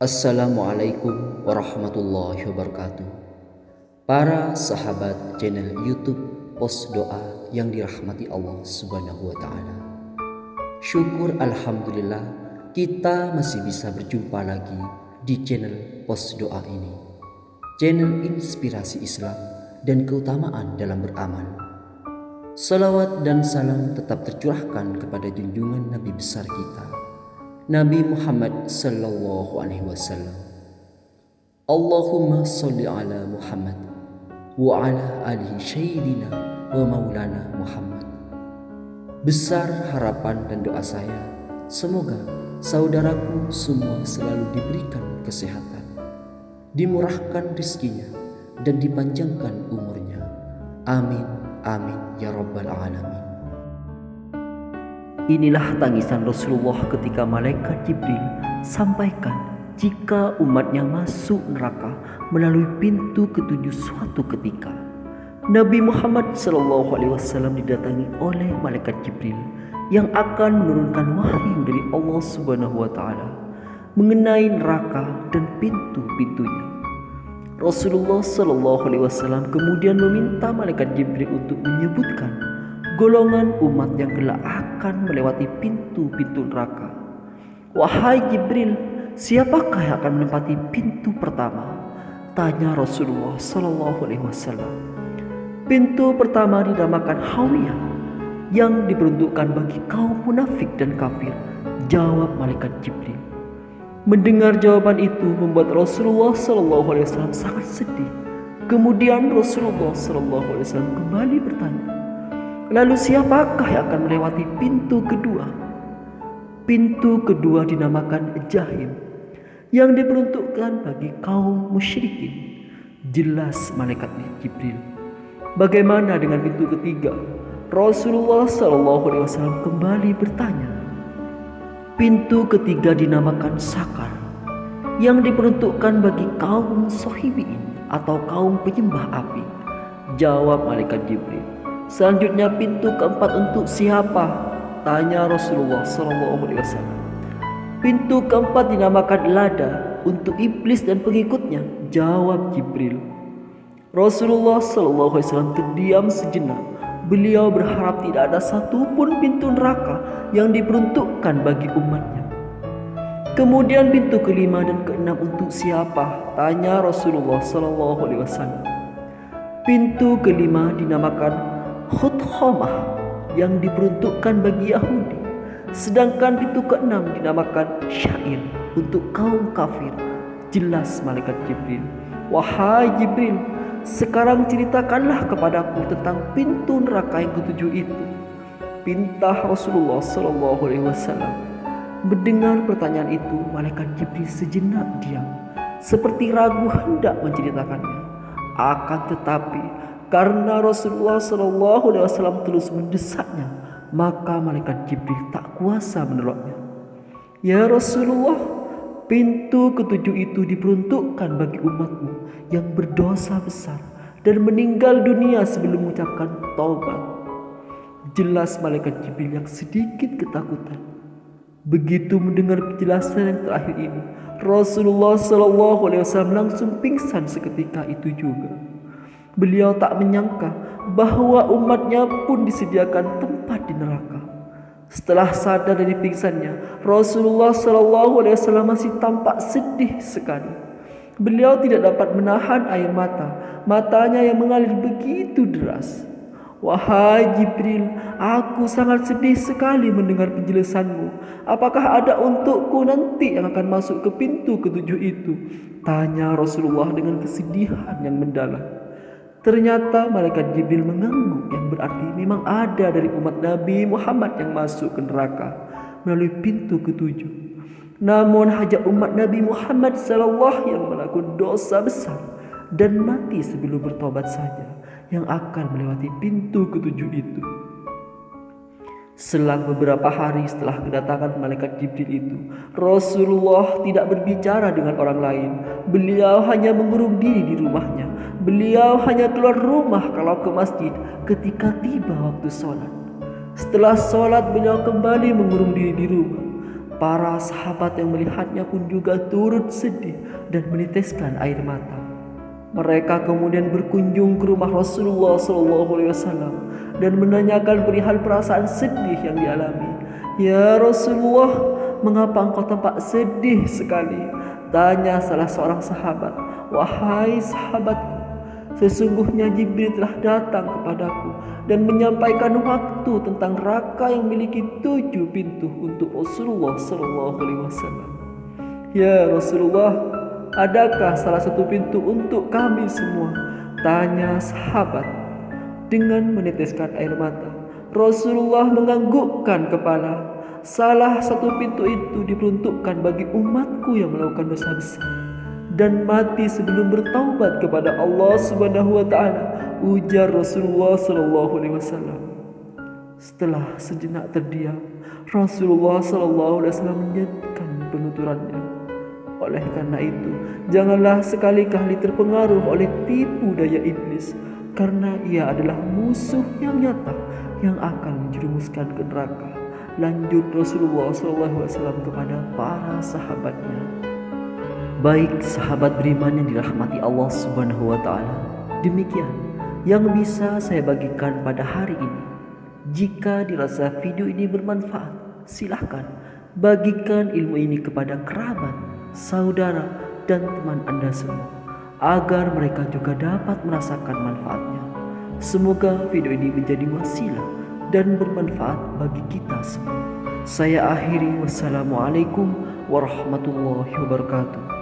Assalamualaikum warahmatullahi wabarakatuh. Para sahabat channel YouTube Pos Doa yang dirahmati Allah Subhanahu wa taala. Syukur alhamdulillah kita masih bisa berjumpa lagi di channel Pos Doa ini. Channel inspirasi Islam dan keutamaan dalam beramal. Salawat dan salam tetap tercurahkan kepada junjungan Nabi besar kita, Nabi Muhammad sallallahu alaihi wasallam. Allahumma sholli ala Muhammad wa ala alihi sayyidina wa maulana Muhammad. Besar harapan dan doa saya, semoga saudaraku semua selalu diberikan kesehatan, dimurahkan rezekinya, dan dipanjangkan umurnya. Amin, amin ya rabbal alamin. Inilah tangisan Rasulullah ketika malaikat Jibril sampaikan jika umatnya masuk neraka melalui pintu ketujuh suatu ketika. Nabi Muhammad SAW didatangi oleh malaikat Jibril yang akan menurunkan wahyu dari Allah Subhanahu wa taala mengenai neraka dan pintu-pintunya. Rasulullah SAW kemudian meminta malaikat Jibril untuk menyebutkan golongan umat yang kelak akan melewati pintu-pintu neraka. Wahai Jibril, siapakah yang akan menempati pintu pertama? Tanya Rasulullah SAW. Pintu pertama dinamakan Hawiyah, yang diperuntukkan bagi kaum munafik dan kafir. Jawab malaikat Jibril. Mendengar jawaban itu membuat Rasulullah SAW sangat sedih. Kemudian Rasulullah SAW kembali bertanya, lalu siapakah yang akan melewati pintu kedua? Pintu kedua dinamakan Jahim, yang diperuntukkan bagi kaum musyrikin. Jelas malaikat Jibril. Bagaimana dengan pintu ketiga? Rasulullah SAW kembali bertanya. Pintu ketiga dinamakan Sakar, yang diperuntukkan bagi kaum Sohibiin atau kaum penyembah api. Jawab malaikat Jibril. Selanjutnya pintu keempat untuk siapa? Tanya Rasulullah SAW. Pintu keempat dinamakan Lada, untuk iblis dan pengikutnya. Jawab Jibril. Rasulullah SAW terdiam sejenak. Beliau berharap tidak ada satupun pintu neraka yang diperuntukkan bagi umatnya. Kemudian pintu kelima dan keenam untuk siapa? Tanya Rasulullah SAW. Pintu kelima dinamakan Khuthamah, yang diperuntukkan bagi Yahudi. Sedangkan pintu keenam dinamakan Syair, untuk kaum kafir. Jelas malaikat Jibril. Wahai Jibril, sekarang ceritakanlah kepadaku tentang pintu neraka yang ketujuh itu. Pinta Rasulullah SAW. Mendengar pertanyaan itu, malaikat Jibril sejenak diam, seperti ragu hendak menceritakannya. Akan tetapi karena Rasulullah SAW terus mendesaknya, maka malaikat Jibril tak kuasa menolaknya. Ya Rasulullah, pintu ketujuh itu diperuntukkan bagi umatmu yang berdosa besar dan meninggal dunia sebelum mengucapkan taubat. Jelas malaikat Jibril yang sedikit ketakutan. Begitu mendengar penjelasan yang terakhir ini, Rasulullah SAW langsung pingsan seketika itu juga. Beliau tak menyangka bahwa umatnya pun disediakan tempat di neraka. Setelah sadar dari pingsannya, Rasulullah SAW masih tampak sedih sekali. Beliau tidak dapat menahan air mata, matanya yang mengalir begitu deras. Wahai Jibril, aku sangat sedih sekali mendengar penjelasanmu. Apakah ada untukku nanti yang akan masuk ke pintu ketujuh itu? Tanya Rasulullah dengan kesedihan yang mendalam. Ternyata malaikat Jibril mengangguk, yang berarti memang ada dari umat Nabi Muhammad yang masuk ke neraka melalui pintu ketujuh. Namun hanya umat Nabi Muhammad SAW yang melakukan dosa besar dan mati sebelum bertobat saja yang akan melewati pintu ketujuh itu. Selang beberapa hari setelah kedatangan malaikat Jibril itu, Rasulullah tidak berbicara dengan orang lain. Beliau hanya mengurung diri di rumahnya. Beliau hanya keluar rumah kalau ke masjid ketika tiba waktu sholat. Setelah sholat beliau kembali mengurung diri di rumah. Para sahabat yang melihatnya pun juga turut sedih dan meneteskan air mata. Mereka kemudian berkunjung ke rumah Rasulullah SAW dan menanyakan perihal perasaan sedih yang dialami. "Ya Rasulullah, mengapa engkau tampak sedih sekali?" tanya salah seorang sahabat. "Wahai sahabatku, sesungguhnya Jibril telah datang kepadaku dan menyampaikan waktu tentang neraka yang memiliki 7 pintu untuk Rasulullah SAW. Ya Rasulullah, adakah salah satu pintu untuk kami semua?" tanya sahabat. Dengan meneteskan air mata, Rasulullah menganggukkan kepala. "Salah satu pintu itu diperuntukkan bagi umatku yang melakukan dosa besar dan mati sebelum bertaubat kepada Allah Subhanahu wa taala," ujar Rasulullah SAW. Setelah sejenak terdiam, Rasulullah SAW menyebutkan penuturannya. "Oleh karena itu, janganlah sekali-kali terpengaruh oleh tipu daya iblis, karena ia adalah musuh yang nyata yang akan menjerumuskan ke neraka." Lanjut Rasulullah SAW kepada para sahabatnya. Baik sahabat beriman yang dirahmati Allah Subhanahu wa taala, demikian yang bisa saya bagikan pada hari ini. Jika dirasa video ini bermanfaat, silahkan bagikan ilmu ini kepada kerabat, saudara, dan teman Anda semua, agar mereka juga dapat merasakan manfaatnya. Semoga video ini menjadi wasilah dan bermanfaat bagi kita semua. Saya akhiri, wassalamualaikum warahmatullahi wabarakatuh.